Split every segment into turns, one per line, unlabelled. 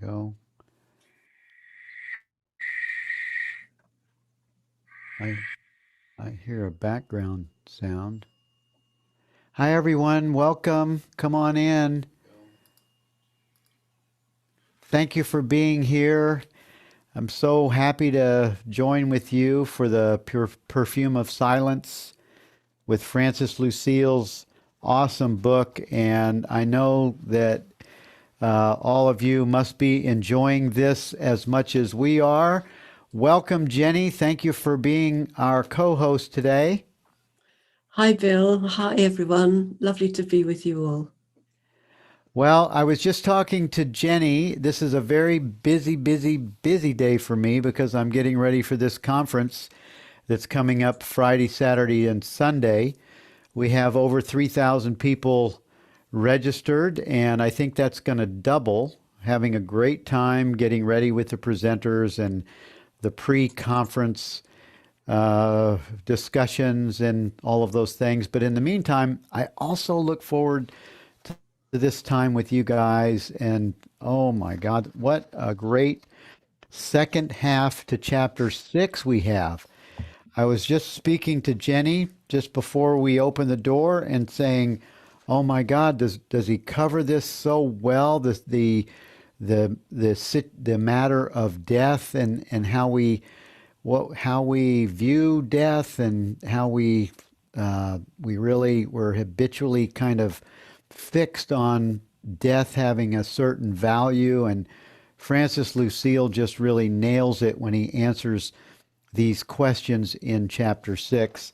we go. I hear a background sound. Hi, everyone. Welcome. Come on in. Thank you for being here. I'm so happy to join with you for the Perfume of Silence with Francis Lucille's awesome book. And I know that all of you must be enjoying this as much as we are. Welcome, Jenny. Thank you for being our co-host today.
Hi, Bill. Hi, everyone. Lovely to be with you all.
Well, I was just talking to Jenny. This is a very busy day for me because I'm getting ready for this conference that's coming up Friday, Saturday, and Sunday. We have over 3,000 people registered, and I think that's going to double. Having a great time getting ready with the presenters and the pre-conference discussions and all of those things. But in the meantime, I also look forward to this time with you guys. And oh my God, what a great second half to chapter 6 we have. I was just speaking to Jenny just before we opened the door and saying, "Oh my God, does he cover this so well? The matter of death and how we view death and how we really were habitually kind of fixed on death having a certain value." And Francis Lucille just really nails it when he answers these questions in chapter 6.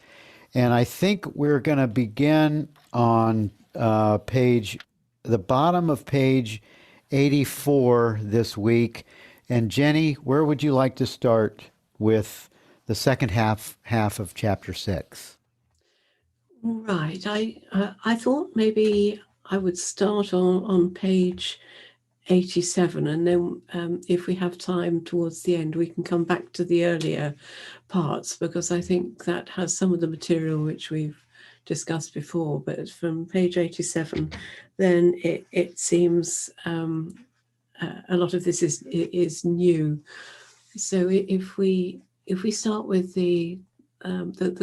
And I think we're going to begin on the bottom of page 84 this week. And Jenny, where would you like to start with the second half of chapter 6?
Right. I thought maybe I would start on page 87, and then if we have time towards the end, we can come back to the earlier parts, because I think that has some of the material which we've discussed before. But from page 87, then it seems a lot of this is new. So if we start with the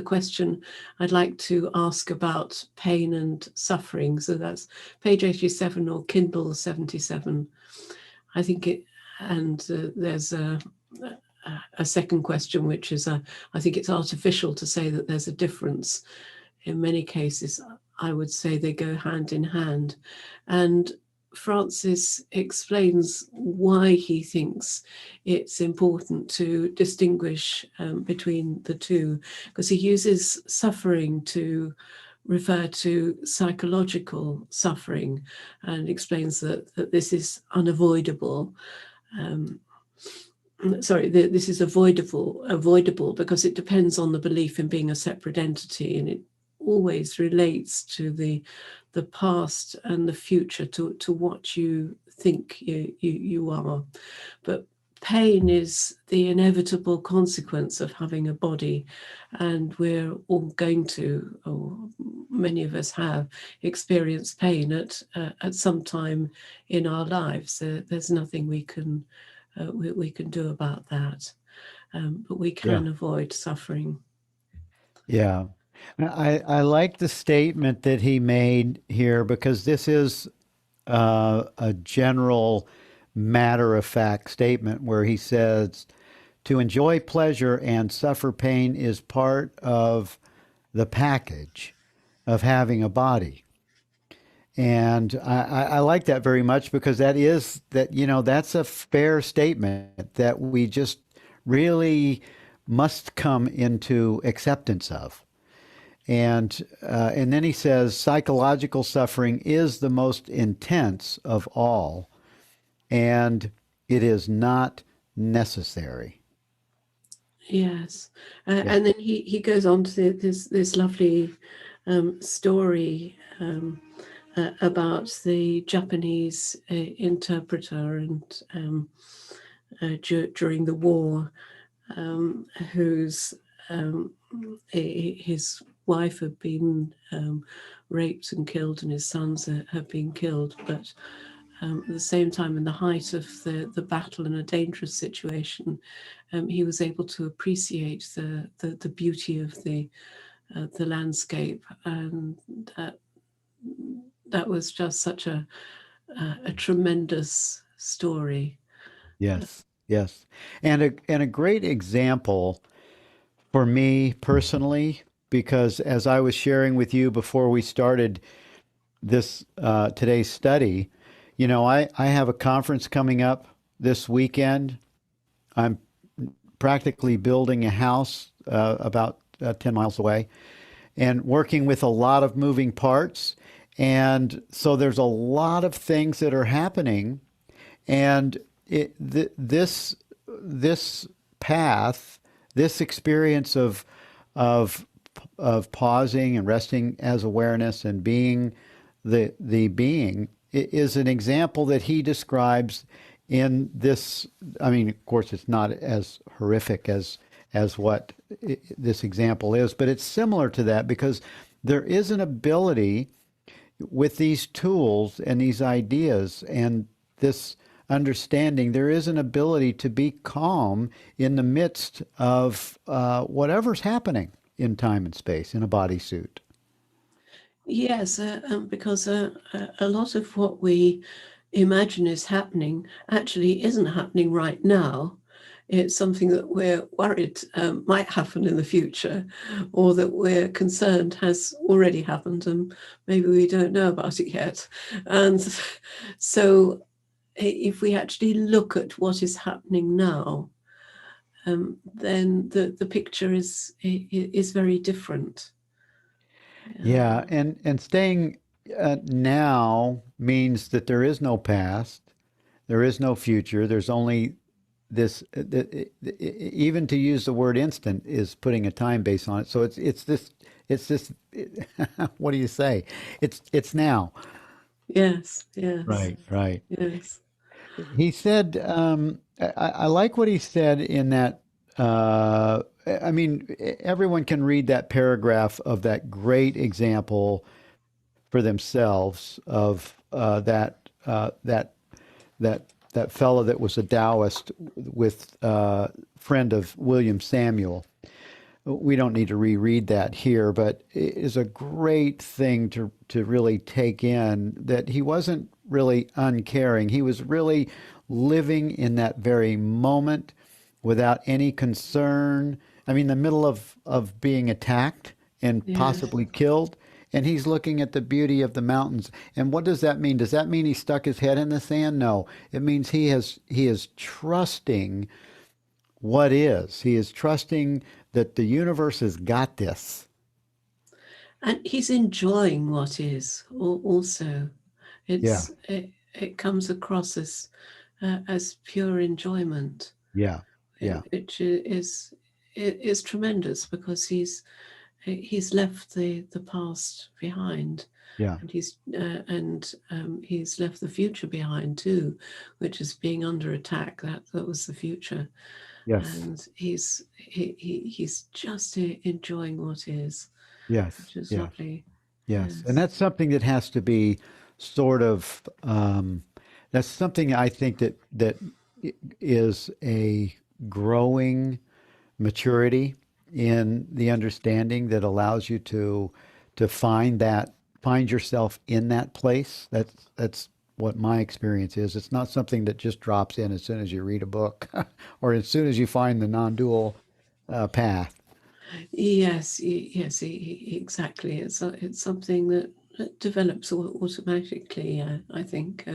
question I'd like to ask about pain and suffering. So that's page 87 or Kindle 77. I think it, and there's a second question, which is, I think it's artificial to say that there's a difference. In many cases, I would say they go hand in hand. And Francis explains why he thinks it's important to distinguish between the two, because he uses suffering to refer to psychological suffering and explains that this is unavoidable. This is avoidable because it depends on the belief in being a separate entity, and it always relates to the past and the future, to what you think you are. But pain is the inevitable consequence of having a body, and we're all going to, or many of us have, experienced pain at some time in our lives. There's nothing we can do about that, but we can avoid suffering.
Yeah. I like the statement that he made here, because this is a general matter of fact statement where he says to enjoy pleasure and suffer pain is part of the package of having a body. And I like that very much, because that's a fair statement that we just really must come into acceptance of. And then he says psychological suffering is the most intense of all, and it is not necessary.
Yes,
Yeah.
and then he goes on to this lovely story about the Japanese interpreter and during the war, whose his wife had been raped and killed, and his sons have been killed. But at the same time, in the height of the battle in a dangerous situation, he was able to appreciate the beauty of the landscape, and that was just such a tremendous story.
Yes, yes. And a great example for me personally, because as I was sharing with you before we started this today's study, I have a conference coming up this weekend. I'm practically building a house about 10 miles away and working with a lot of moving parts. And so there's a lot of things that are happening. And this path, this experience of of pausing and resting as awareness and being the being is an example that he describes in this. I mean, of course, it's not as horrific as what this example is, but it's similar to that because there is an ability with these tools and these ideas and this understanding, there is an ability to be calm in the midst of whatever's happening in time and space in a bodysuit.
Yes, because a lot of what we imagine is happening actually isn't happening right now. It's something that we're worried might happen in the future, or that we're concerned has already happened, and maybe we don't know about it yet. And so, if we actually look at what is happening now, then the picture is very different.
Yeah, and staying now means that there is no past, there is no future. There's only this. Even to use the word instant is putting a time base on it. So it's this. What do you say? It's now.
Yes, yes,
Right, right.
yes.
He said, I like what he said in that. I mean, everyone can read that paragraph of that great example for themselves of that fellow that was a Taoist with friend of William Samuel. We don't need to reread that here, but it is a great thing to really take in that he wasn't really uncaring. He was really living in that very moment without any concern. I mean, the middle of being attacked and
Yes.
possibly killed, and he's looking at the beauty of the mountains. And what does that mean? Does that mean he stuck his head in the sand? No. It means he is trusting what is. He is trusting that the universe has got this.
And he's enjoying what is also.
Yeah,
It comes across as pure enjoyment,
yeah, yeah,
which is tremendous because he's left the past behind,
yeah.
and he's left the future behind too, which is being under attack. That was the future,
Yes,
and he's just enjoying what is,
yes,
which is
yes,
lovely.
yes. And
Yes.
that's something that has to be sort of, that's something I think that is a growing maturity in the understanding that allows you to find yourself in that place. That's what my experience is. It's not something that just drops in as soon as you read a book or as soon as you find the non-dual path.
Yes, yes, exactly. It's something that develops automatically, I think,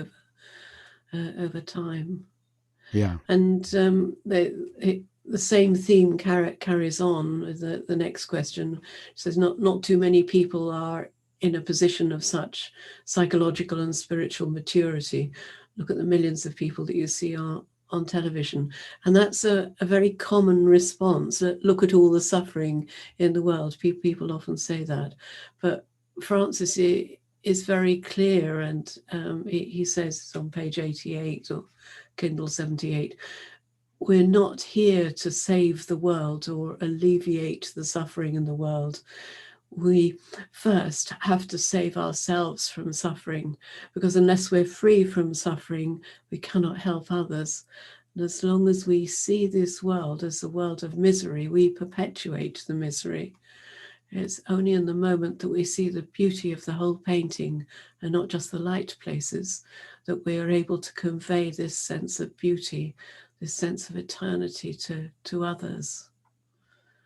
over time.
Yeah.
And the same theme carries on with the next question. It says, not too many people are in a position of such psychological and spiritual maturity. Look at the millions of people that you see on television. And that's a very common response. Look at all the suffering in the world. People often say that. But Francis is very clear, and he says on page 88 or Kindle 78, we're not here to save the world or alleviate the suffering in the world. we first have to save ourselves from suffering, because unless we're free from suffering, we cannot help others. And as long as we see this world as a world of misery, we perpetuate the misery. It's only in the moment that we see the beauty of the whole painting and not just the light places that we are able to convey this sense of beauty, this sense of eternity to others.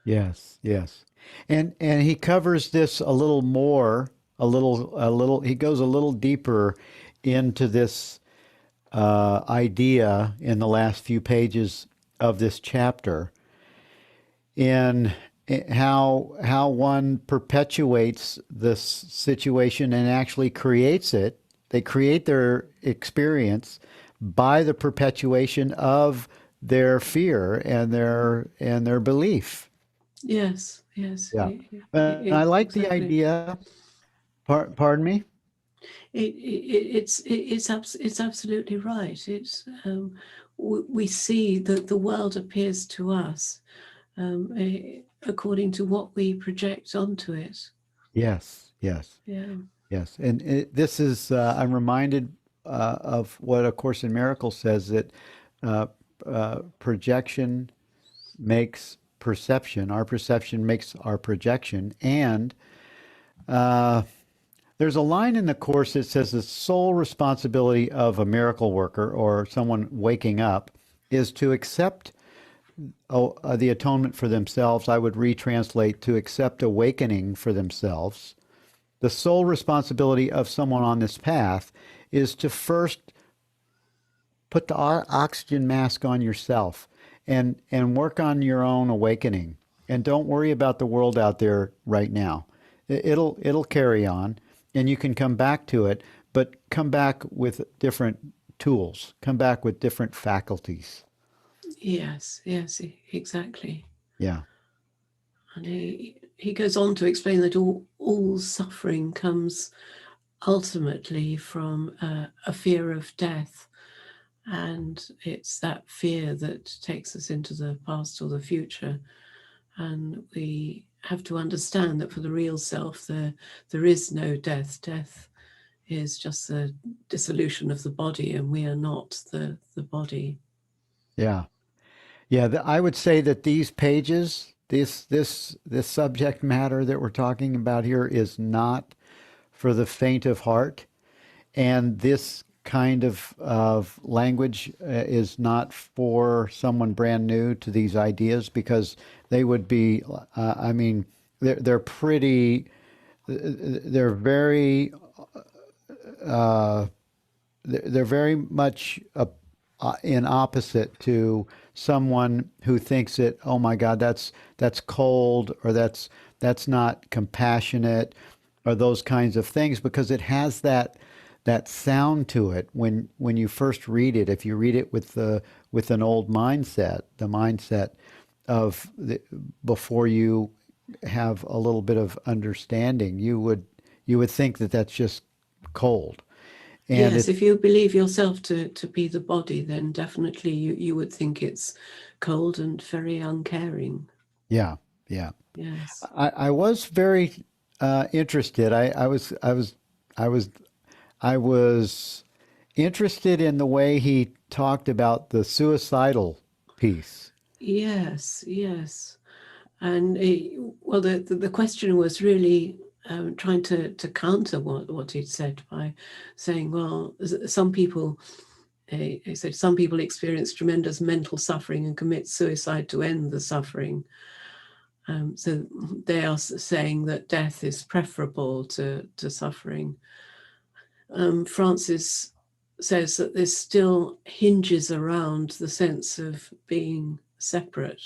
Yes, yes. And he covers this a little more, a little he goes a little deeper into this idea in the last few pages of this chapter in how one perpetuates this situation and actually creates it. They create their experience by the perpetuation of their fear and their belief.
Yes, yes,
Yeah. I like the
exactly.
idea. Pardon me?
It's absolutely right. It's we see that the world appears to us according to what we project onto it.
Yes, yes,
Yeah.
yes. And this is, I'm reminded of what A Course in Miracles says that uh, projection makes perception, our perception makes our projection. And uh, there's a line in the Course that says the sole responsibility of a miracle worker or someone waking up is to accept the atonement for themselves. I would retranslate to accept awakening for themselves. The sole responsibility of someone on this path is to first put the oxygen mask on yourself and work on your own awakening. And don't worry about the world out there right now. It'll carry on, and you can come back to it, but come back with different tools. Come back with different faculties.
Yes, yes, exactly.
Yeah.
And he goes on to explain that all suffering comes ultimately from a fear of death. And it's that fear that takes us into the past or the future. And we have to understand that for the real self, there is no death. Death is just the dissolution of the body, and we are not the body.
Yeah. Yeah, I would say that these pages, this subject matter that we're talking about here is not for the faint of heart, and this kind of language is not for someone brand new to these ideas because they would be, I mean, they're pretty, they're very uh, they're very much in opposite to someone who thinks that, oh my God, that's cold, or that's not compassionate, or those kinds of things, because it has that sound to it when you first read it. If you read it with an old mindset, the mindset of before you have a little bit of understanding, you would think that that's just cold. And
Yes,
it,
if you believe yourself to be the body, then definitely you would think it's cold and very uncaring.
yeah, yeah.
Yes.
I was very interested. I was, I was interested in the way he talked about the suicidal piece.
Yes, yes. And well, the question was really trying to counter what he'd said by saying, well, some people, he said, some people experience tremendous mental suffering and commit suicide to end the suffering. So they are saying that death is preferable to suffering. Francis says that this still hinges around the sense of being separate.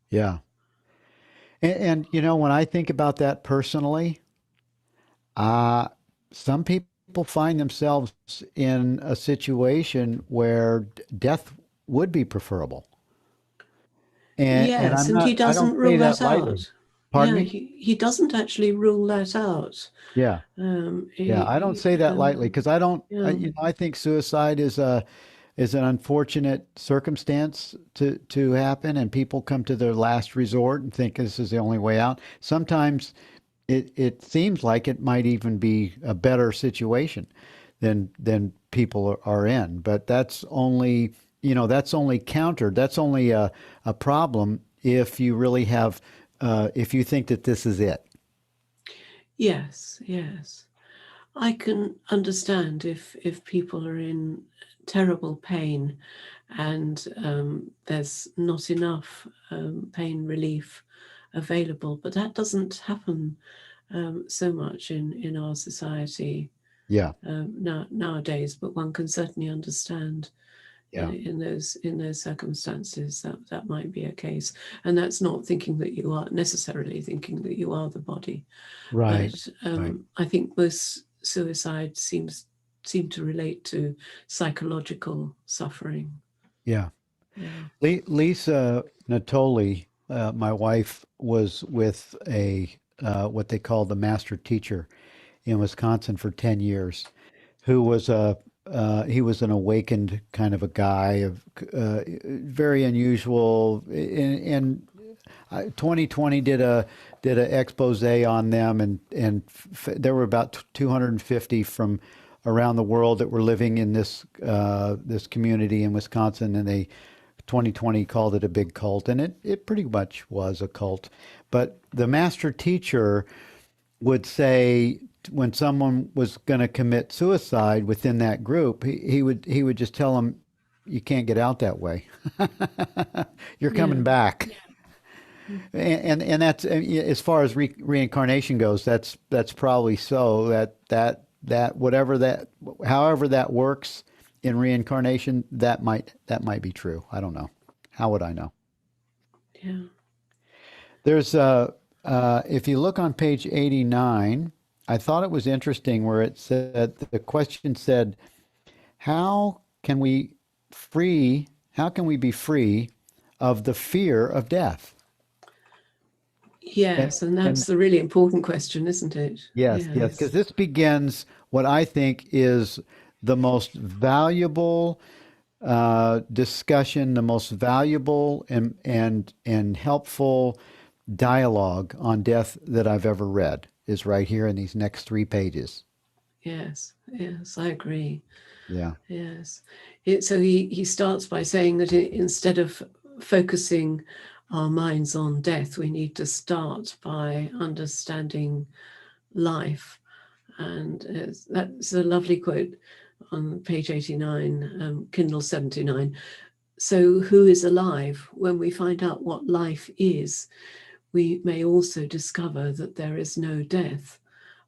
Yeah. And when I think about that personally, uh, some people find themselves in a situation where death would be preferable. And
Yes, and he
I don't
doesn't
say
rule
that
that
lightly.
out.
Pardon
Yeah,
me?
he doesn't actually rule that out.
Yeah. Yeah, I don't say that lightly because I don't.
Yeah,
I think suicide is is an unfortunate circumstance to happen, and people come to their last resort and think this is the only way out. Sometimes it seems like it might even be a better situation than people are in, but that's only, that's only countered. That's only a problem if you really have if you think that this is it.
Yes, yes. I can understand if people are in terrible pain and there's not enough pain relief available, but that doesn't happen so much in our society
Yeah.
nowadays. But one can certainly understand
Yeah.
in those circumstances that might be a case, and that's not thinking that you are necessarily thinking that you are the body,
Right.
but
Right.
I think most suicide seem to relate to psychological suffering.
Yeah.
Yeah.
Lisa Natoli, my wife, was with a what they call the master teacher in Wisconsin for 10 years, who was a he was an awakened kind of a guy of very unusual. And 2020 did a expose on them, and there were about 250 from around the world that were living in this community in Wisconsin, and they 2020 called it a big cult, and it pretty much was a cult. But the master teacher would say when someone was going to commit suicide within that group, he would just tell them, "You can't get out that way. You're
Yeah.
coming back." And that's as far as reincarnation goes. That's probably so. That whatever that however that works in reincarnation, that might be true. I don't know. How would I know?
Yeah.
There's if you look on page 89, I thought it was interesting where it said the question said, "How can we how can we be free of the fear of death?" And,
Yes, and
and
that's the really important question, isn't it?
yes, yes, because
Yes.
this begins what I think is the most valuable discussion, the most valuable and helpful dialogue on death that I've ever read is right here in these next 3 pages.
Yes. Yes, I agree.
Yeah.
Yes. So he starts by saying that instead of focusing our minds on death, we need to start by understanding life. And that's a lovely quote on page 89, Kindle 79. So, who is alive? When we find out what life is, we may also discover that there is no death.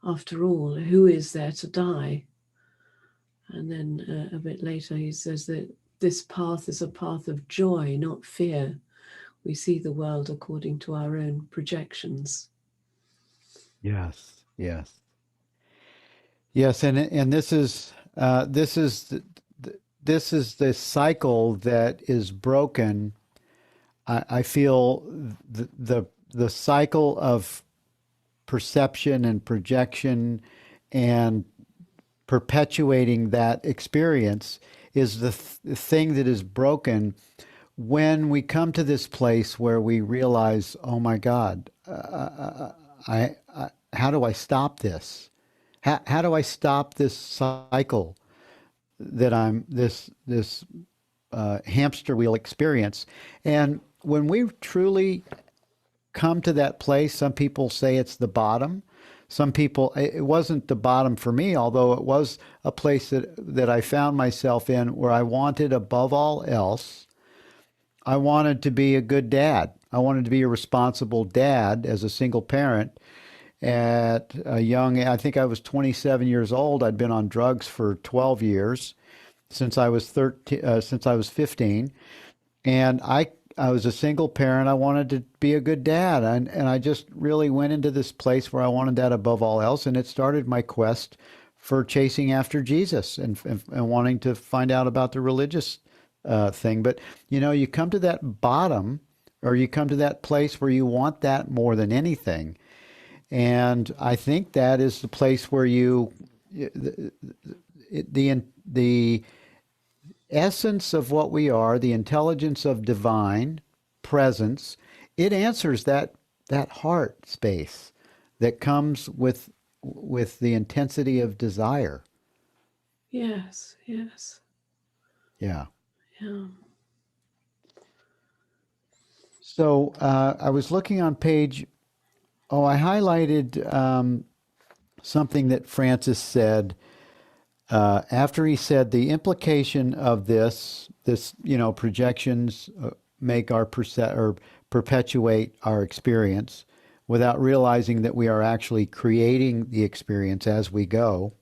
After all, who is there to die? And then a bit later, he says that this path is a path of joy, not fear. We see the world according to our own projections.
Yes. Yes. Yes. And this is the cycle that is broken. I feel the cycle of perception and projection and perpetuating that experience is the thing that is broken when we come to this place where we realize, oh my God, how do I stop this? How do I stop this cycle that I'm this hamster wheel experience? And when we truly come to that place, some people say it's the bottom. Some people, it wasn't the bottom for me, although it was a place that I found myself in where I wanted, above all else, I wanted to be a good dad. I wanted to be a responsible dad as a single parent at a young, I think I was 27 years old. I'd been on drugs for 12 years since I was 13, since I was 15. And I was a single parent. I wanted to be a good dad. And I just really went into this place where I wanted that above all else. And it started my quest for chasing after Jesus and wanting to find out about the religious thing. But, you come to that bottom, or you come to that place where you want that more than anything. And I think that is the place where the essence of what we are, the intelligence of divine presence, it answers that heart space that comes with the intensity of desire.
Yes, yes.
Yeah.
Yeah.
So I was looking on page. Oh, I highlighted something that Francis said after he said the implication of this, projections make our or perpetuate our experience without realizing that we are actually creating the experience as we go.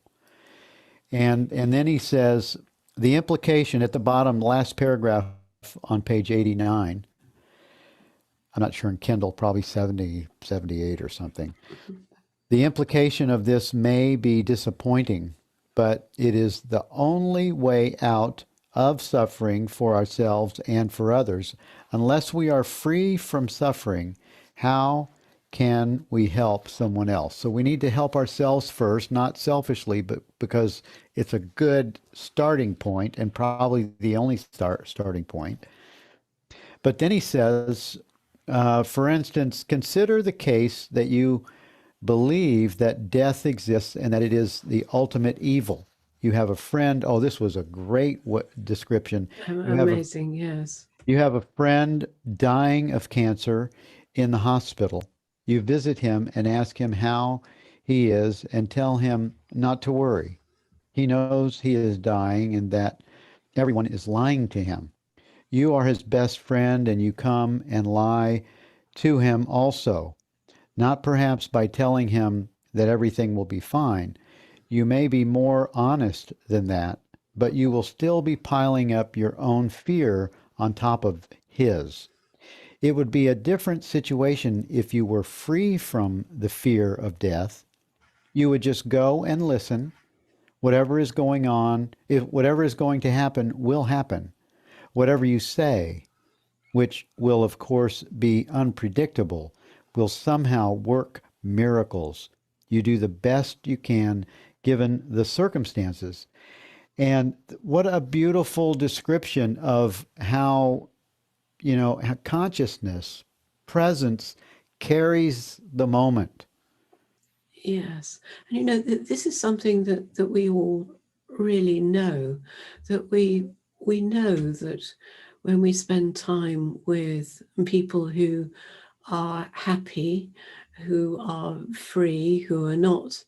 And then he says the implication at the bottom, last paragraph on page 89. I'm not sure in Kindle, probably 70, 78 or something. The implication of this may be disappointing, but it is the only way out of suffering for ourselves and for others. Unless we are free from suffering, how can we help someone else? So we need to help ourselves first, not selfishly, but because it's a good starting point and probably the only starting point. But then he says, for instance, consider the case that you believe that death exists and that it is the ultimate evil. You have a friend. Oh, this was a great description.
Amazing, yes.
You have a friend dying of cancer in the hospital. You visit him and ask him how he is and tell him not to worry. He knows he is dying and that everyone is lying to him. You are his best friend and you come and lie to him also. Not perhaps by telling him that everything will be fine. You may be more honest than that, but you will still be piling up your own fear on top of his. It would be a different situation if you were free from the fear of death. You would just go and listen. Whatever is going on, if whatever is going to happen will happen. Whatever you say, which will of course be unpredictable, will somehow work miracles. You do the best you can given the circumstances. And what a beautiful description of how, how consciousness, presence carries the moment.
Yes. And this is something that we all really know, that we know that when we spend time with people who are happy, who are free, who are not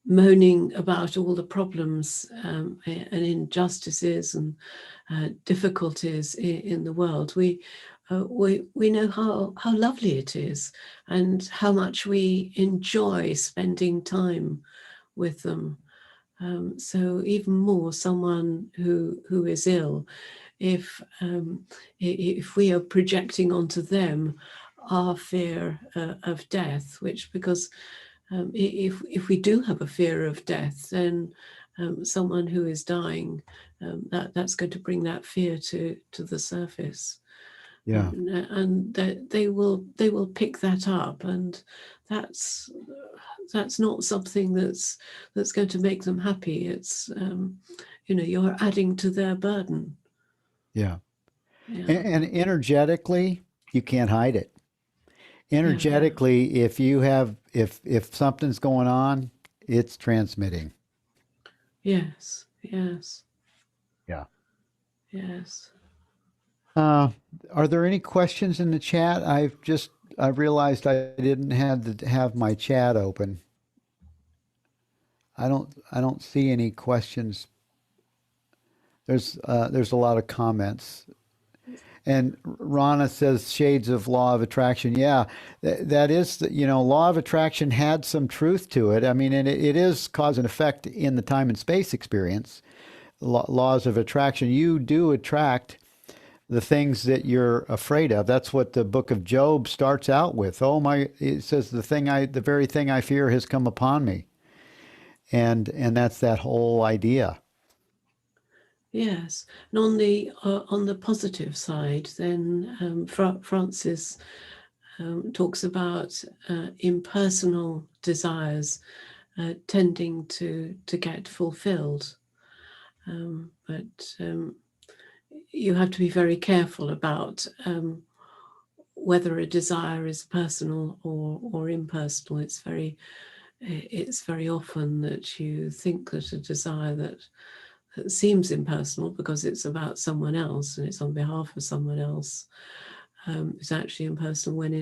moaning about all the problems and injustices and difficulties in the world, we know how lovely it is and how much we enjoy spending time with them. So even more, someone who is ill, if we are projecting onto them our fear of death, which because if we do have a fear of death, then someone who is dying, that's going to bring that fear to the surface.
Yeah.
And they will pick that up, and that's not something that's going to make them happy. It's you're adding to their burden.
Yeah.
Yeah.
And energetically, you can't hide it.
Yeah.
Energetically, if something's going on, it's transmitting.
Yes. Yes.
Yeah.
Yes.
Are there any questions in the chat? I realized I didn't have my chat open. I don't see any questions. There's a lot of comments. And Rana says shades of law of attraction. Yeah, that is, law of attraction had some truth to it. I mean, and it is cause and effect in the time and space experience. Laws of attraction. You do attract the things that you're afraid of. That's what the book of Job starts out with. Oh my, it says the very thing I fear has come upon me. And that's that whole idea.
Yes, and on the positive side, then Francis talks about impersonal desires tending to get fulfilled, but you have to be very careful about whether a desire is personal or impersonal. It's very often that you think that a desire that seems impersonal because it's about someone else and it's on behalf of someone else, is actually impersonal when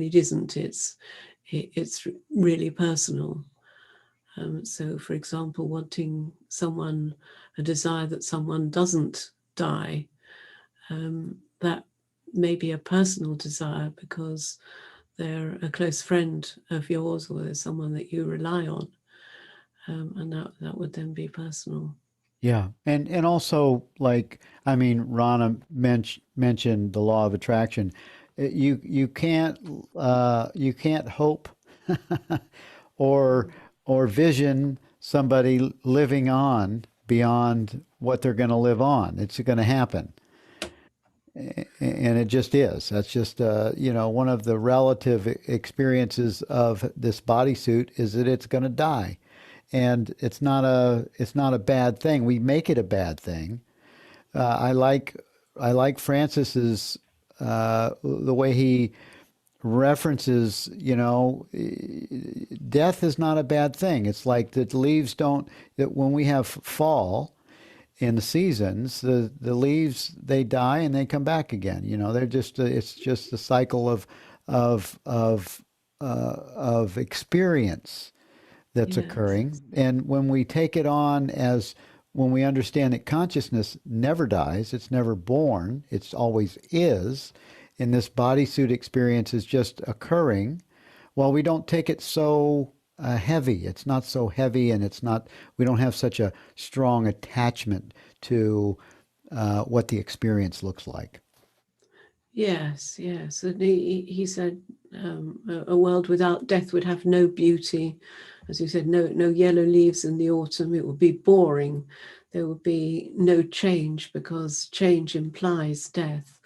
it isn't. It's really personal. So, for example, wanting a desire that someone doesn't die, that may be a personal desire because they're a close friend of yours or they're someone that you rely on, and that would then be personal.
Yeah, and also, like, I mean, Rana mentioned the law of attraction. You can't hope or vision somebody living on beyond what they're going to live on. It's going to happen, and it just is. That's just one of the relative experiences of this bodysuit is that it's going to die, and it's not a bad thing. We make it a bad thing. I like Francis's the way he references, death is not a bad thing. It's like the leaves don't, that when we have fall in the seasons, the leaves, they die and they come back again. They're just, it's just a cycle of experience that's
Yes.
occurring. And when we take it on as, when we understand that consciousness never dies, it's never born, it's always is, and this bodysuit experience is just occurring, well, we don't take it so heavy. It's not so heavy, and we don't have such a strong attachment to what the experience looks like.
Yes, yes. And he said a world without death would have no beauty. As you said, no yellow leaves in the autumn. It would be boring. There would be no change because change implies death.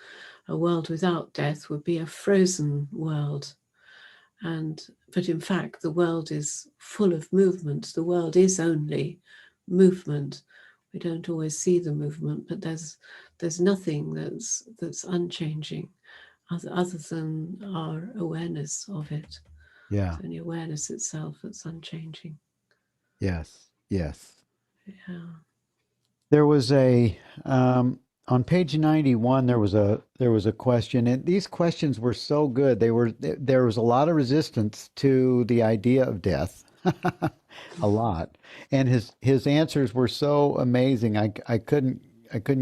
A world without death would be a frozen world. But in fact, the world is full of movement. The world is only movement. We don't always see the movement, but there's nothing that's unchanging other than our awareness of it.
Yeah.
It's only awareness itself that's unchanging.
Yes. Yes.
Yeah.
There was a on page 91 there was a question, and these questions were so good. There was a lot of resistance to the idea of death. A lot. And his answers were so amazing. I couldn't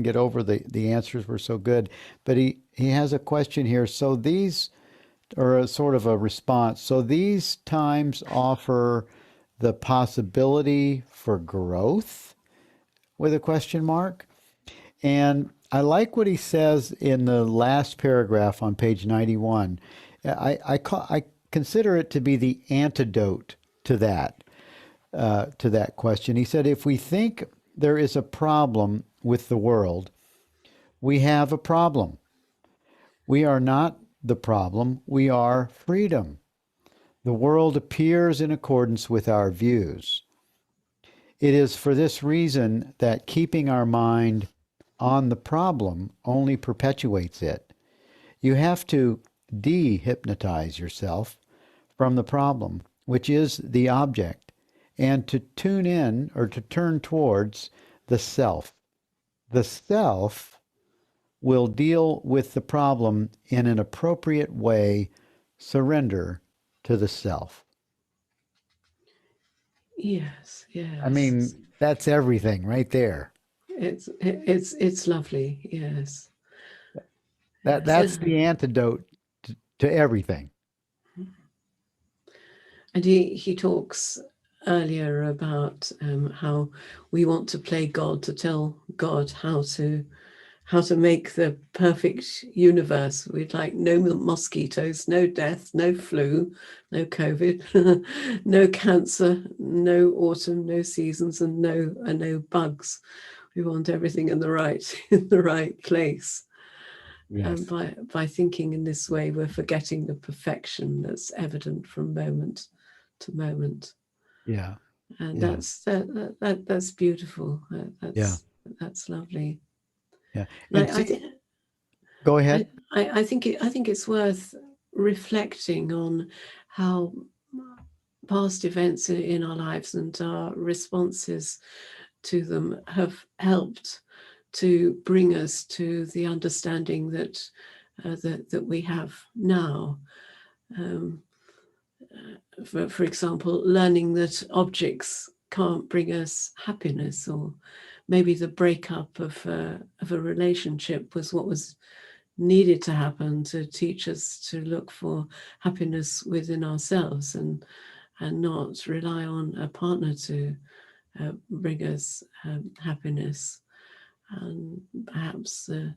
get over the answers were so good. But he has a question here. So these, or a sort of a response. So these times offer the possibility for growth, with a question mark. And I like what he says in the last paragraph on page 91. I consider it to be the antidote to that question. He said, if we think there is a problem with the world, we have a problem. We are not the problem, we are freedom. The world appears in accordance with our views. It is for this reason that keeping our mind on the problem only perpetuates it. You have to de-hypnotize yourself from the problem, which is the object, and to tune in or to turn towards the self. The self will deal with the problem in an appropriate way. Surrender to the self.
Yes,
I
yes.
mean, that's everything right there.
It's lovely. Yes, yes.
That's the antidote to everything.
And he talks earlier about how we want to play God, to tell God how to make the perfect universe. We'd like no mosquitoes, no death, no flu, no COVID, no cancer, no autumn, no seasons, and no bugs. We want everything in the right place. And
Yes.
by thinking in this way, we're forgetting the perfection that's evident from moment to moment,
Yeah.
and
Yeah.
that's beautiful.
Yeah.
That's lovely.
Yeah.
And
And see, go ahead.
I think it's worth reflecting on how past events in our lives and our responses to them have helped to bring us to the understanding that that we have now. Um, for example, learning that objects can't bring us happiness, or maybe the breakup of a relationship was what was needed to happen to teach us to look for happiness within ourselves, and not rely on a partner to bring us happiness. And perhaps the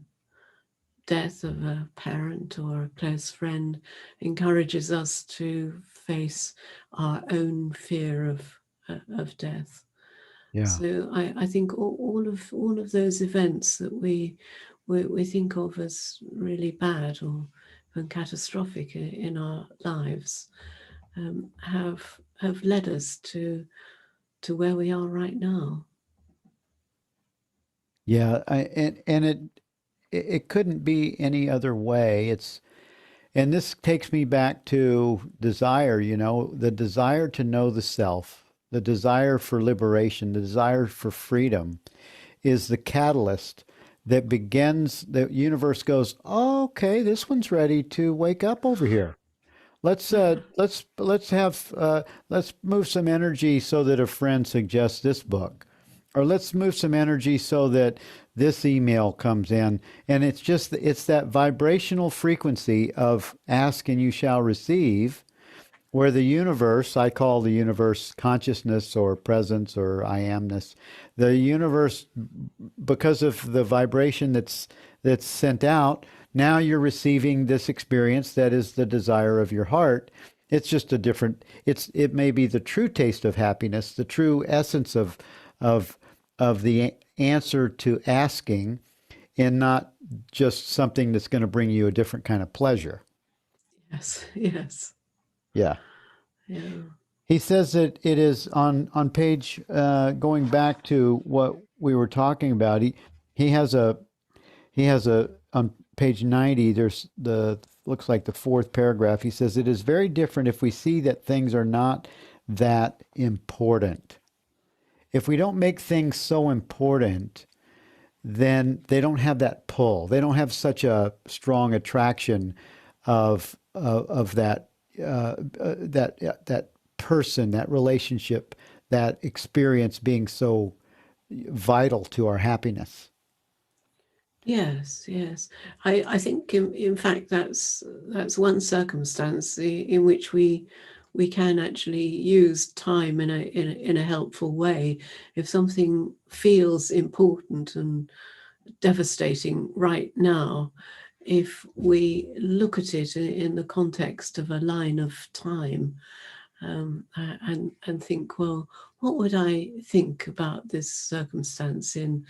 death of a parent or a close friend encourages us to face our own fear of death.
Yeah.
So I think all of those events that we think of as really bad or even catastrophic in our lives have led us to where we are right now.
Yeah. And it couldn't be any other way. And this takes me back to desire, the desire to know the self, the desire for liberation, the desire for freedom is the catalyst that begins, the universe goes, oh, okay, this one's ready to wake up over here. Let's move some energy so that a friend suggests this book, or let's move some energy so that this email comes in, and it's that vibrational frequency of ask and you shall receive, where the universe, I call the universe consciousness or presence or I amness, the universe, because of the vibration that's sent out, now you're receiving this experience that is the desire of your heart. It's just a different, it may be the true taste of happiness, the true essence of of the answer to asking, and not just something that's going to bring you a different kind of pleasure.
Yes, yes,
Yeah.
yeah.
He says that it is on page going back to what we were talking about. He has a he has a on page 90. There's the looks like the fourth paragraph. He says it is very different if we see that things are not that important. If we don't make things so important, then they don't have that pull. They don't have such a strong attraction of that person, that relationship, that experience being so vital to our happiness.
Yes, yes. I think in fact that's one circumstance in which we can actually use time in a helpful way. If something feels important and devastating right now, if we look at it in the context of a line of time, and think, well, what would I think about this circumstance in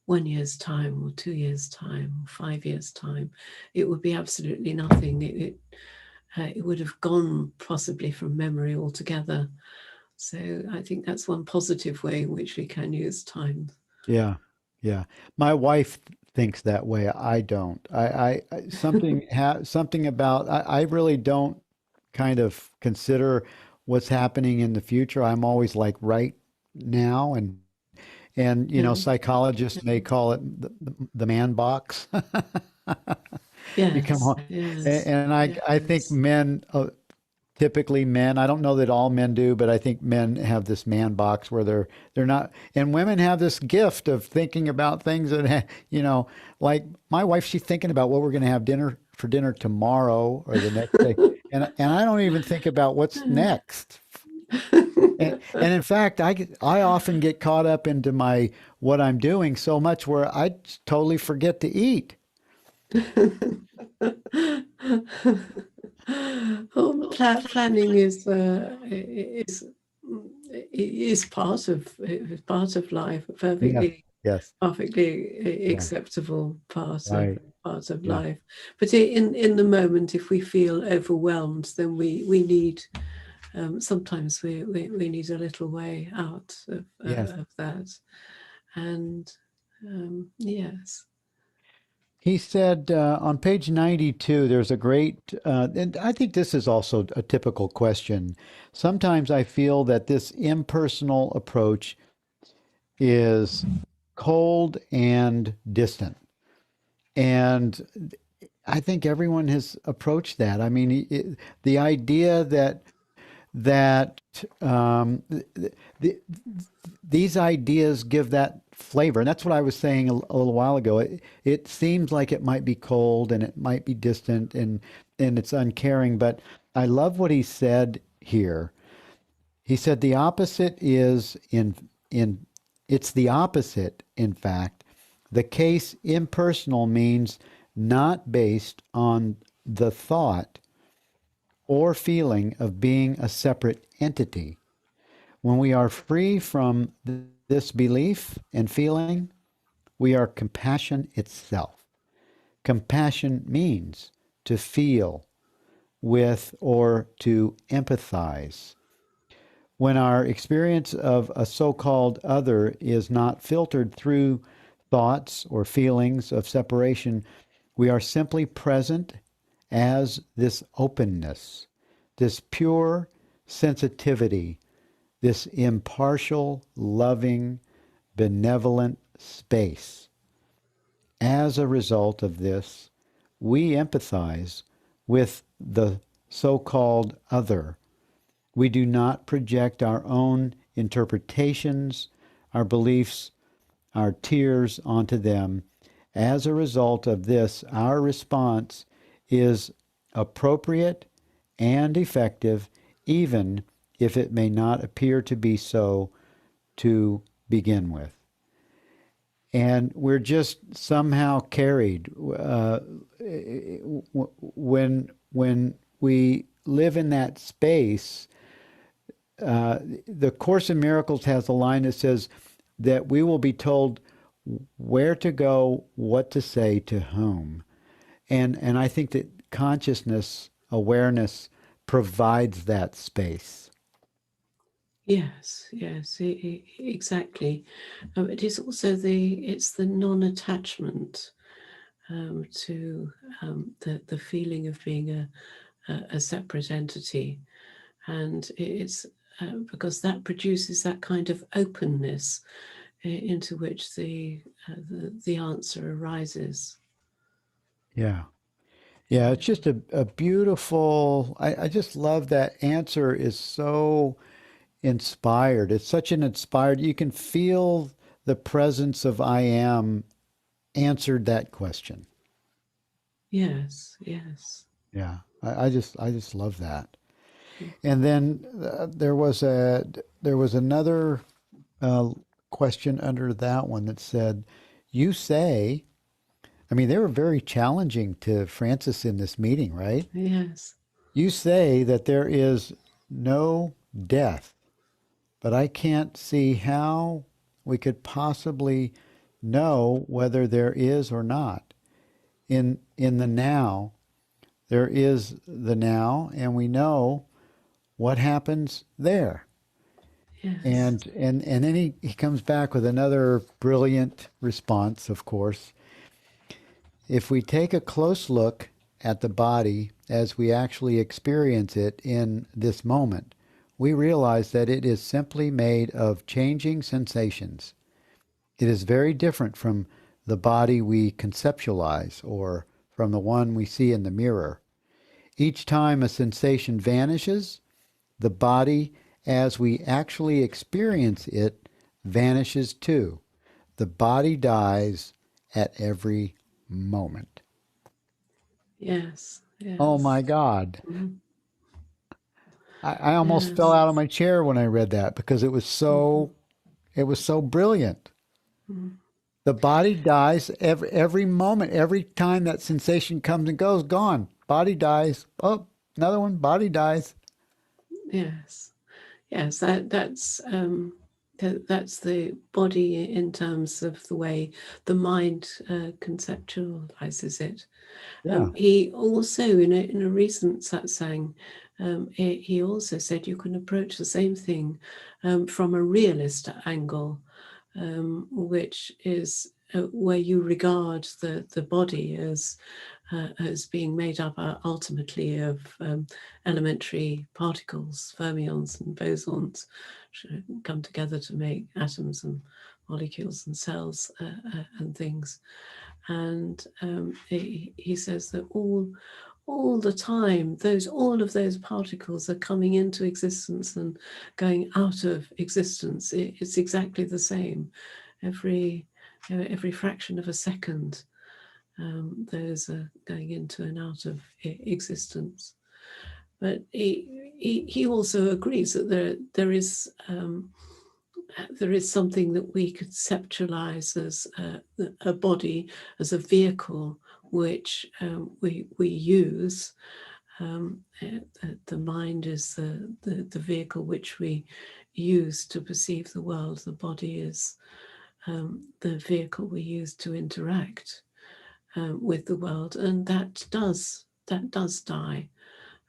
1 year's time, or 2 years' time, or 5 years' time? It would be absolutely nothing. It would have gone possibly from memory altogether. So I think that's one positive way in which we can use time.
Yeah, yeah. My wife thinks that way. I don't. Something about I really don't kind of consider what's happening in the future. I'm always like right now, and
Yeah.
psychologists may call it the man box. You come
Yes,
home,
yes,
and I think
yes.
men, typically men, I don't know that all men do, but I think men have this man box where they're not, and women have this gift of thinking about things that like my wife, she's thinking about what we're going to have for dinner tomorrow or the next day, and I don't even think about what's next. And in fact, I often get caught up into my what I'm doing so much where I totally forget to eat.
Well, planning is part of life, a
Yes. Yes.
perfectly
Yeah.
acceptable
Right.
part of
Yeah.
life. But in the moment, if we feel overwhelmed, then we need sometimes we need a little way out
Yes.
of that. And yes.
He said on page 92, there's a great, and I think this is also a typical question. Sometimes I feel that this impersonal approach is cold and distant. And I think everyone has approached that. I mean, the idea that the, these ideas give that flavor. And that's what I was saying a little while ago. It seems like it might be cold and it might be distant and it's uncaring, but I love what he said here. He said the opposite is in it's the opposite, in fact. The case impersonal means not based on the thought or feeling of being a separate entity. When we are free from this belief and feeling, we are compassion itself. Compassion means to feel with or to empathize. When our experience of a so called other is not filtered through thoughts or feelings of separation, we are simply present as this openness, this pure sensitivity, this impartial, loving, benevolent space. As a result of this, we empathize with the so called other. We do not project our own interpretations, our beliefs, our tears onto them. As a result of this, our response is appropriate and effective, even if it may not appear to be so to begin with. And we're just somehow carried when we live in that space. The Course in Miracles has a line that says that we will be told where to go, what to say, to whom. And I think that consciousness, awareness provides that space.
Yes, yes, exactly. It is also it's the non-attachment to the feeling of being a separate entity, and it's because that produces that kind of openness into which the answer arises.
Yeah. Yeah, it's just a beautiful, I just love that answer is so inspired. It's such an inspired, you can feel the presence of I am answered that question.
Yes, yes.
Yeah, I just love that. And then there was another uh, question under that one that said, "You say." I mean, they were very challenging to Francis in this meeting, right?
Yes.
You say that there is no death, but I can't see how we could possibly know whether there is or not. In the now, there is the now, and we know what happens there.
Yes.
And then he comes back with another brilliant response, of course. If we take a close look at the body as we actually experience it in this moment, we realize that it is simply made of changing sensations. It is very different from the body we conceptualize or from the one we see in the mirror. Each time a sensation vanishes, the body as we actually experience it vanishes too. The body dies at every moment.
Yes.
Oh
Yes.
my God.
Mhm.
I almost fell
Yes.
out of my chair when I read that because
Mhm.
it was so brilliant.
Mhm.
The body dies every moment, every time that sensation comes and goes, gone. Body dies. Oh, another one, body dies.
Yes. Yes. That's the body in terms of the way the mind conceptualizes it.
Yeah.
He also, in a recent satsang, he also said you can approach the same thing from a realist angle, which is where you regard the body as being made up ultimately of elementary particles, fermions and bosons, which come together to make atoms and molecules and cells and things. And he says that all the time, all of those particles are coming into existence and going out of existence. It's exactly the same. Every fraction of a second, those are going into and out of existence. But he also agrees that there is something that we conceptualize as a body, as a vehicle which we use. The mind is the vehicle which we use to perceive the world. The body is the vehicle we use to interact with the world, and that does die.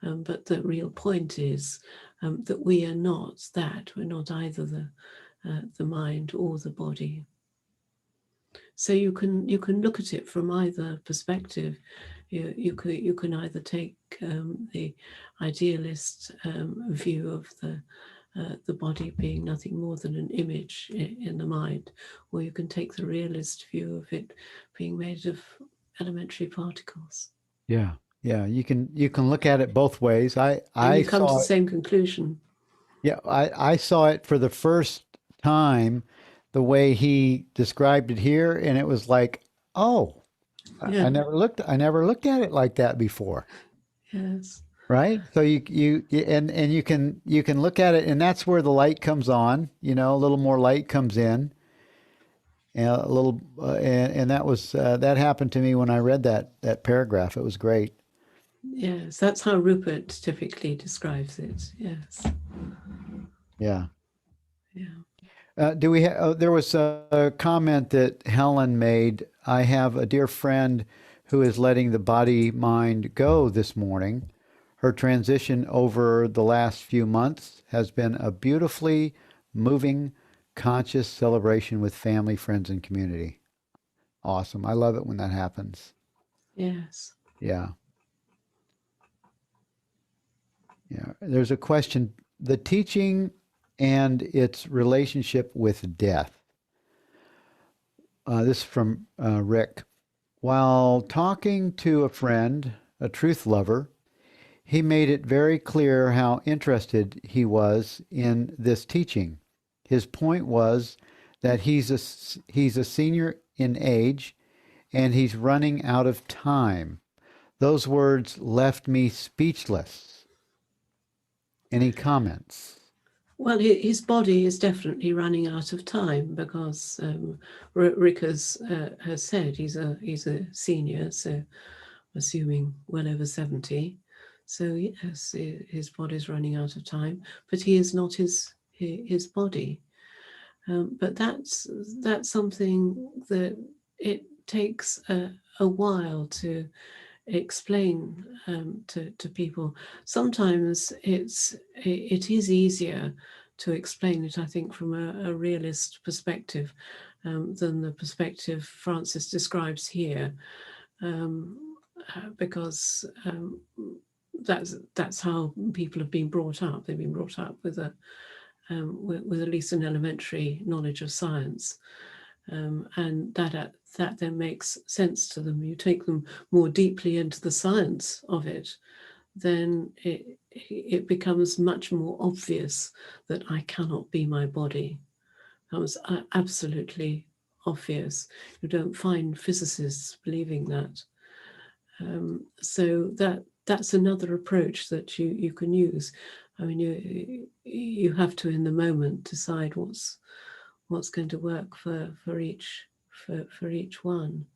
But the real point is that we are not that. We're not either the mind or the body. So you can look at it from either perspective. You can either take the idealist view of the body being nothing more than an image in the mind, or you can take the realist view of it being made of elementary particles.
Yeah. Yeah. You can look at it both ways.
And
I
you come to
saw
the
it.
same conclusion.
Yeah. I saw it for the first time the way he described it here, and it was like, oh,
Yeah.
I never looked at it like that before.
Yes.
Right? So and you can look at it, and that's where the light comes on, a little more light comes in. And a little, and that was that happened to me when I read that paragraph. It was great.
Yes, that's how Rupert typically describes it. Yes.
Yeah.
Yeah.
Do we? There was a comment that Helen made. I have a dear friend who is letting the body mind go this morning. Her transition over the last few months has been a beautifully moving, conscious celebration with family, friends, and community. Awesome. I love it when that happens.
Yes.
Yeah. Yeah. There's a question. The teaching and its relationship with death. This is from Rick. While talking to a friend, a truth lover, he made it very clear how interested he was in this teaching. His point was that he's a senior in age and he's running out of time. Those words left me speechless. Any comments?
Well, his body is definitely running out of time because Rick has said he's a senior, so assuming well over 70. So yes, his body's running out of time, but he is not his body. But that's something that it takes a while to explain to people. Sometimes it is easier to explain it, I think, from a realist perspective than the perspective Francis describes here, because that's how people have been brought up. They've been brought up with at least an elementary knowledge of science. And that then makes sense to them. You take them more deeply into the science of it, then it becomes much more obvious that I cannot be my body. That was absolutely obvious. You don't find physicists believing that. So that's another approach that you can use. I mean, you have to in the moment decide what's going to work for each one.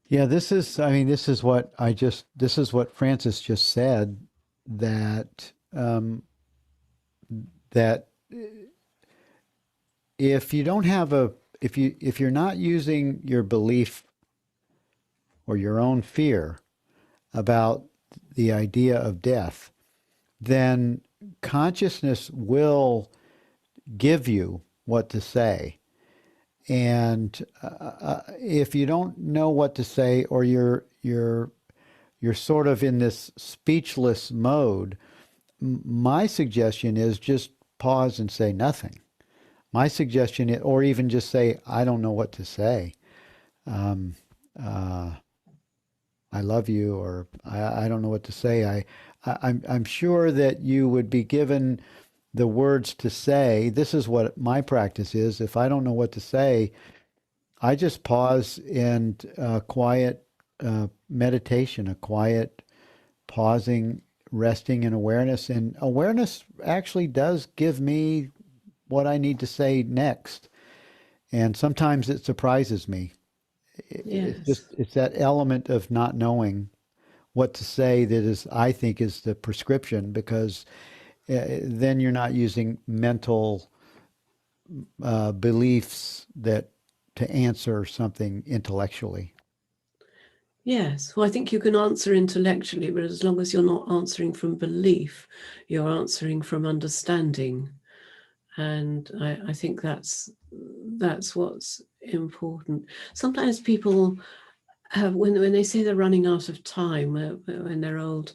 Yeah, this is what Francis just said, that that if you don't have if you're not using your belief or your own fear about the idea of death, then consciousness will give you what to say. And if you don't know what to say, or you're sort of in this speechless mode, my suggestion is just pause and say nothing. My suggestion is, or even just say, I don't know what to say. Um, uh, I love you, or I don't know what to say. I'm sure that you would be given the words to say. This is what my practice is. If I don't know what to say, I just pause and quiet meditation, a quiet pausing, resting in awareness. And awareness actually does give me what I need to say next. And sometimes it surprises me. It's
Yes.
just, it's that element of not knowing what to say that is, I think, is the prescription, because then you're not using mental beliefs that to answer something intellectually.
Yes. Well, I think you can answer intellectually, but as long as you're not answering from belief, you're answering from understanding. And I think that's what's important. Sometimes people have, when they say they're running out of time when they're old,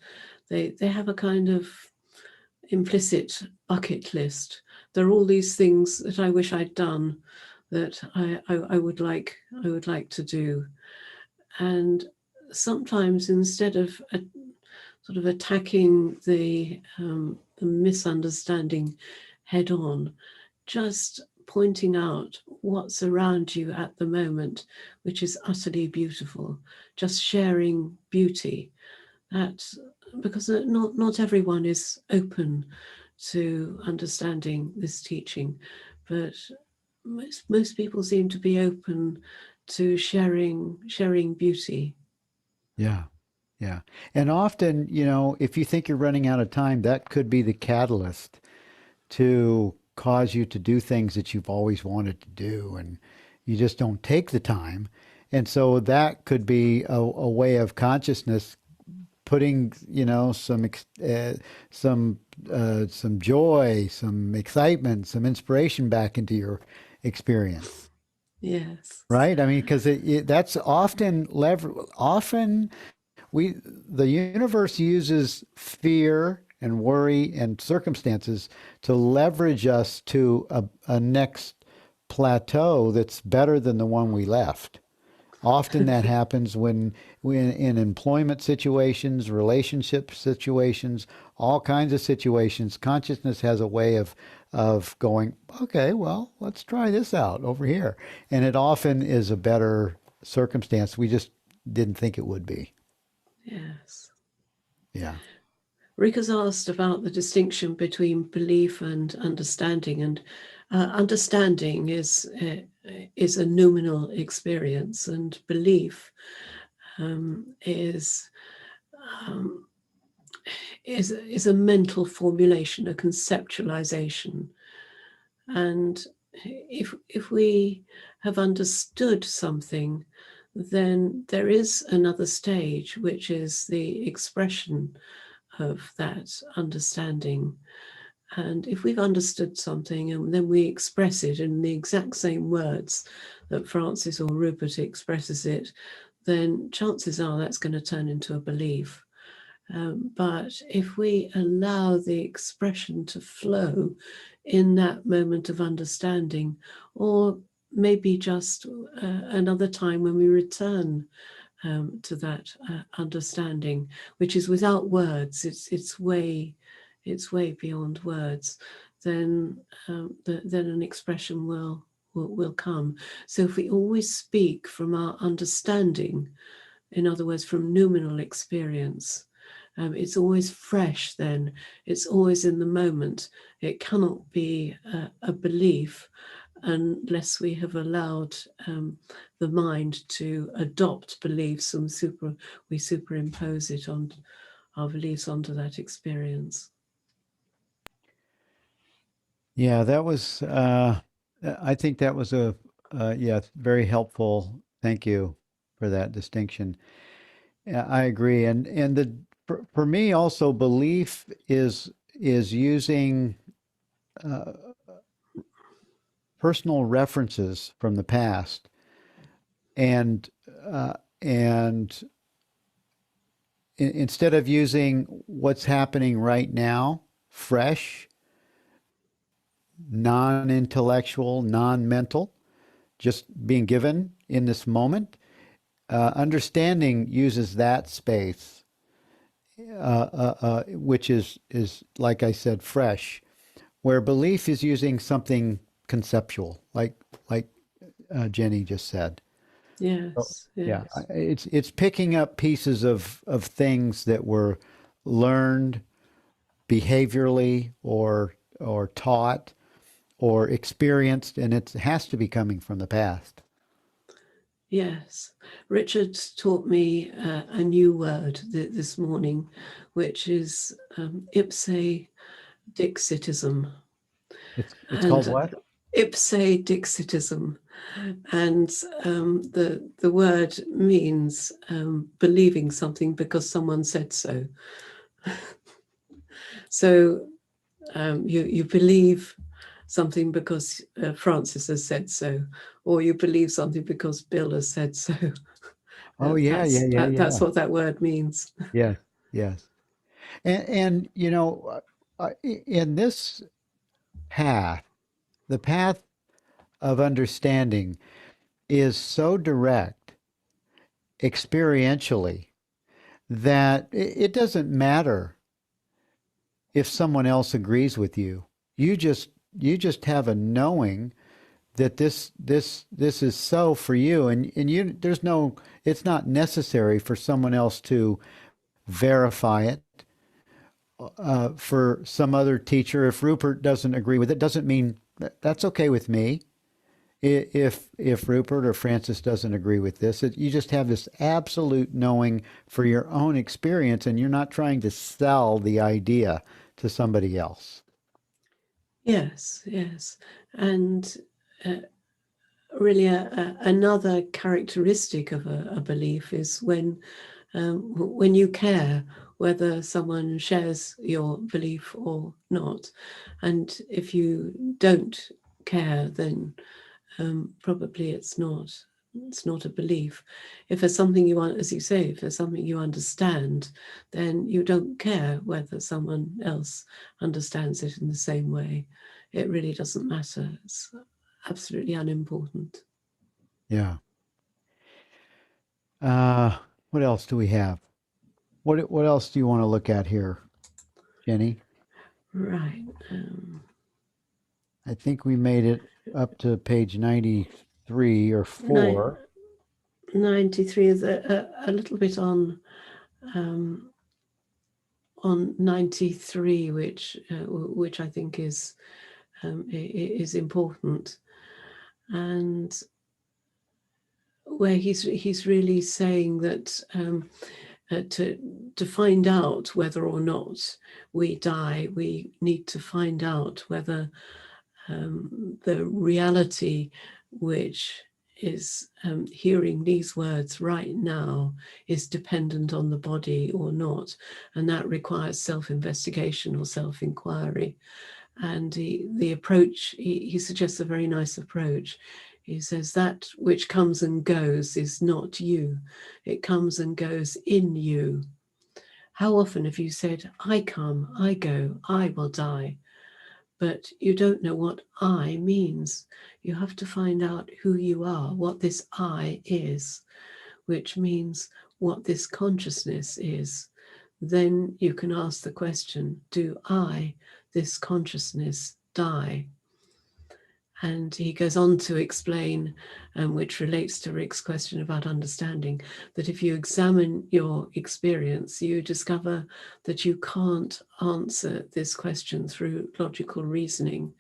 they have a kind of implicit bucket list. There are all these things that I wish I'd done, that I would like to do. And sometimes, instead of sort of attacking the misunderstanding head on, just pointing out what's around you at the moment, which is utterly beautiful, just sharing beauty. That, because not everyone is open to understanding this teaching, but most people seem to be open to sharing beauty.
Yeah. Yeah. And often, if you think you're running out of time, that could be the catalyst to cause you to do things that you've always wanted to do, and you just don't take the time. And so that could be a way of consciousness putting, some joy, some excitement, some inspiration back into your experience.
Yes.
Right? I mean, because that's often we the universe uses fear and worry and circumstances to leverage us to a next plateau that's better than the one we left. Often that happens when in employment situations, relationship situations, all kinds of situations, consciousness has a way of going, okay, well, let's try this out over here. And it often is a better circumstance. We just didn't think it would be.
Yes.
Yeah.
Rika's asked about the distinction between belief and understanding, and understanding is a noumenal experience, and belief is um, is a mental formulation, a conceptualization. And if we have understood something, then there is another stage, which is the expression of that understanding. And if we've understood something and then we express it in the exact same words that Francis or Rupert expresses it, then chances are that's going to turn into a belief. But if we allow the expression to flow in that moment of understanding, or maybe just another time when we return to that understanding, which is without words, it's way beyond words, then then an expression will come. So if we always speak from our understanding, in other words, from noumenal experience, it's always fresh then, it's always in the moment. It cannot be a belief unless we have allowed the mind to adopt beliefs, and we superimpose it on our beliefs onto that experience.
Yeah, that was, I think that was yeah, very helpful. Thank you for that distinction. Yeah, I agree. And for me also, belief is using uh, personal references from the past, and and instead of using what's happening right now, fresh, non-intellectual, non-mental, just being given in this moment, understanding uses that space, which is like I said, fresh, where belief is using something conceptual, like Jenny just said. So,
Yes,
yeah,
yes,
it's picking up pieces of things that were learned behaviorally or taught or experienced, and it has to be coming from the past.
yes. Richard taught me a new word this morning, which is ipse dixitism.
It's called
And
what?
ipse dixitism, and the word means believing something because someone said so. So you believe something because Francis has said so, or you believe something because Bill has said so.
Oh yeah, yeah, yeah,
That's
yeah.
what that word means.
Yes, yes. And you know, in this path, the path of understanding is so direct experientially that it doesn't matter if someone else agrees with you. You just have a knowing that this is so for you, and you there's no, it's not necessary for someone else to verify it. For some other teacher, if Rupert doesn't agree with it, doesn't mean that's okay with me. If Rupert or Francis doesn't agree with this, you just have this absolute knowing for your own experience, and you're not trying to sell the idea to somebody else.
Yes, yes. And uh, really, another characteristic of a belief is when you care whether someone shares your belief or not. And if you don't care, then probably it's not a belief. If there's something you want, as you say, if there's something you understand, then you don't care whether someone else understands it in the same way. It really doesn't matter. It's absolutely unimportant.
Yeah. Uh, what else do we have? What else do you want to look at here, Jenny?
Right.
I think we made it up to page 93 or
Nine,
4.
93 is a little bit um, on 93, which I think is important, and where he's really saying that to find out whether or not we die, we need to find out whether the reality which is hearing these words right now is dependent on the body or not. And that requires self-investigation or self-inquiry. And the approach, he suggests a very nice approach. He says that which comes and goes is not you. It comes and goes in you. How often have you said, I come, I go, I will die? But you don't know what I means. You have to find out who you are, what this I is, which means what this consciousness is. Then you can ask the question, do I, this consciousness, die? And he goes on to explain, which relates to Rick's question about understanding, that if you examine your experience, you discover that you can't answer this question through logical reasoning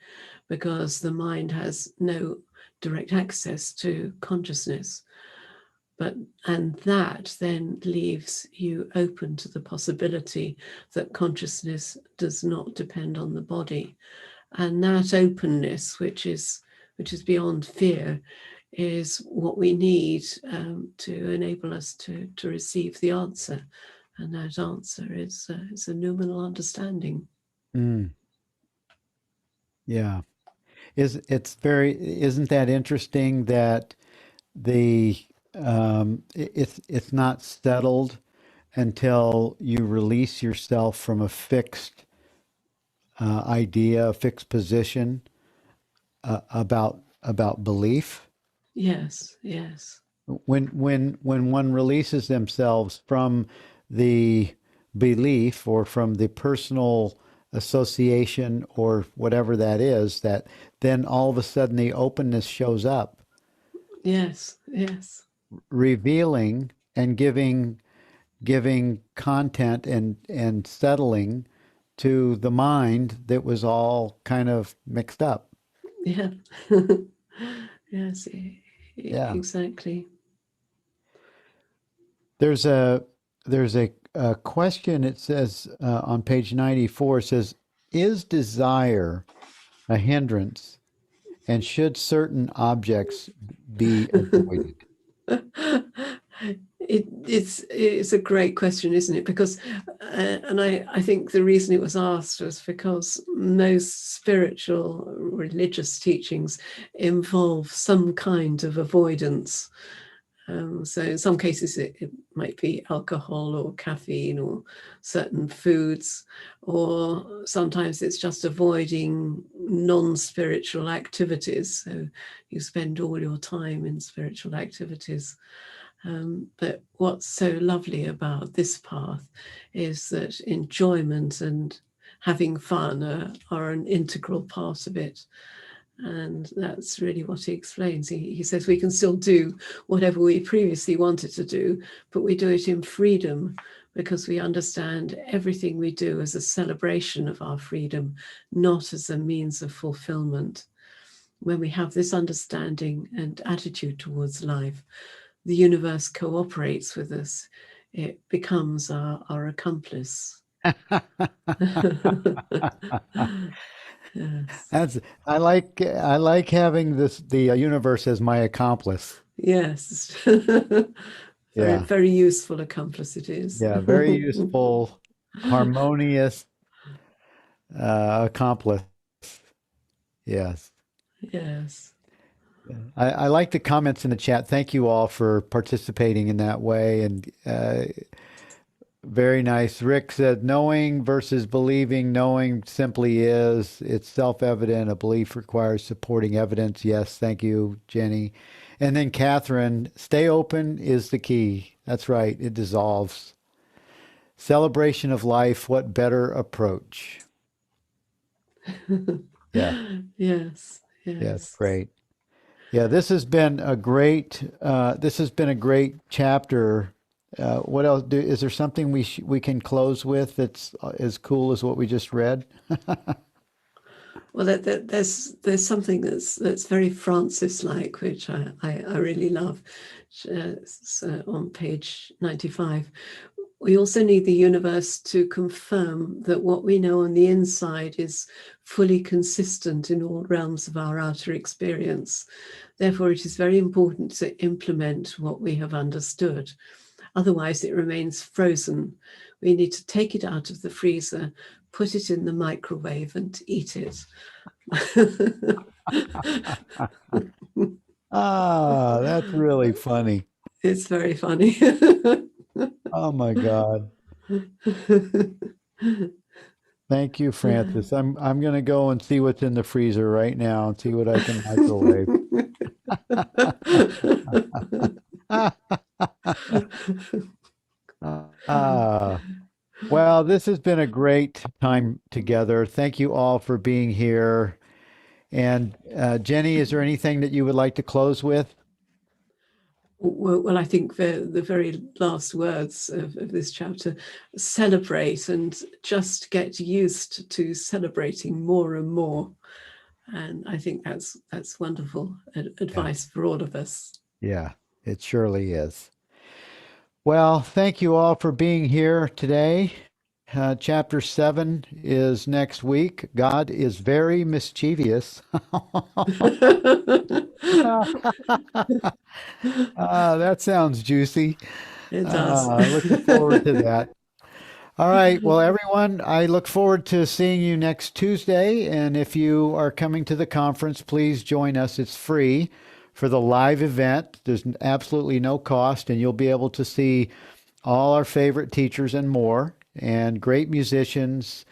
because the mind has no direct access to consciousness. And that then leaves you open to the possibility that consciousness does not depend on the body. And that openness, which is beyond fear, is what we need to enable us to receive the answer. And that answer is a noumenal understanding.
Mm, yeah. isn't that interesting that the it's not settled until you release yourself from a fixed idea, a fixed position about belief.
Yes, yes,
When one releases themselves from the belief or from the personal association or whatever that is, that then all of a sudden the openness shows up,
yes, yes,
revealing and giving content and settling to the mind that was all kind of mixed up.
yeah. Yes,
Yeah.
exactly.
There's a question. It says on page 94, it says, is desire a hindrance and should certain objects be avoided?
It's a great question, isn't it? Because, and I think the reason it was asked was because most spiritual religious teachings involve some kind of avoidance. So in some cases it might be alcohol or caffeine or certain foods, or sometimes it's just avoiding non-spiritual activities. So you spend all your time in spiritual activities. But what's so lovely about this path is that enjoyment and having fun are an integral part of it. And that's really what he explains. He says we can still do whatever we previously wanted to do, but we do it in freedom because we understand everything we do as a celebration of our freedom, not as a means of fulfillment. When we have this understanding and attitude towards life, the universe cooperates with us. It becomes our accomplice. Yes.
I like having the universe as my accomplice.
Yes. Very,
Yeah.
very useful accomplice it is.
Yeah, very useful, harmonious accomplice. Yes.
Yes.
I like the comments in the chat. Thank you all for participating in that way. And very nice. Rick said, knowing versus believing, knowing simply is. It's self-evident. A belief requires supporting evidence. Yes, thank you, Jenny. And then Catherine, stay open is the key. That's right. It dissolves. Celebration of life. What better approach? Yeah.
Yes.
Yes.
Yes.
Great. Yeah, this has been a great chapter. What else? Is there something we can close with that's as cool as what we just read?
Well, there's something that's very Francis-like, which I really love. It's on page 95. We also need the universe to confirm that what we know on the inside is fully consistent in all realms of our outer experience. Therefore, it is very important to implement what we have understood. Otherwise, it remains frozen. We need to take it out of the freezer, put it in the microwave, and eat it.
Ah, that's really funny.
It's very funny.
Oh my God. Thank you, Francis. I'm gonna go and see what's in the freezer right now and see what I can microwave. Ah, well, this has been a great time together. Thank you all for being here. And Jenny, is there anything that you would like to close with?
Well, I think the very last words of this chapter, celebrate and just get used to celebrating more and more. And I think that's wonderful
Yeah,
advice for all of us.
yeah, it surely is. Well, thank you all for being here today. Chapter 7 is next week. God is very mischievous. That sounds juicy.
It does.
Looking forward to that. All right. Well, everyone, I look forward to seeing you next Tuesday. And if you are coming to the conference, please join us. It's free for the live event. There's absolutely no cost, and you'll be able to see all our favorite teachers and more, and great musicians.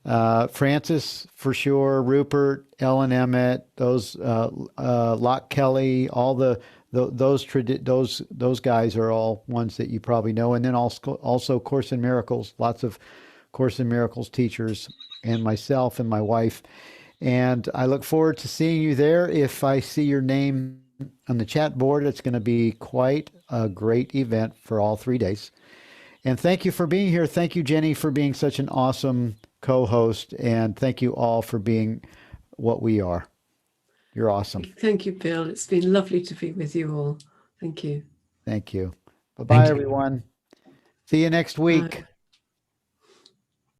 Francis for sure, Rupert, Ellen Emmett, those Locke Kelly, all those guys are all ones that you probably know, and then also Course in Miracles, lots of Course in Miracles teachers, and myself and my wife, and I look forward to seeing you there. If I see your name on the chat board, it's going to be quite a great event for all 3 days. And thank you for being here. Thank you, Jenny, for being such an awesome co-host. And thank you all for being what we are. You're awesome.
Thank you, Bill. It's been lovely to be with you all. Thank you.
Thank you. Bye-bye, everyone. See you next week.
Bye.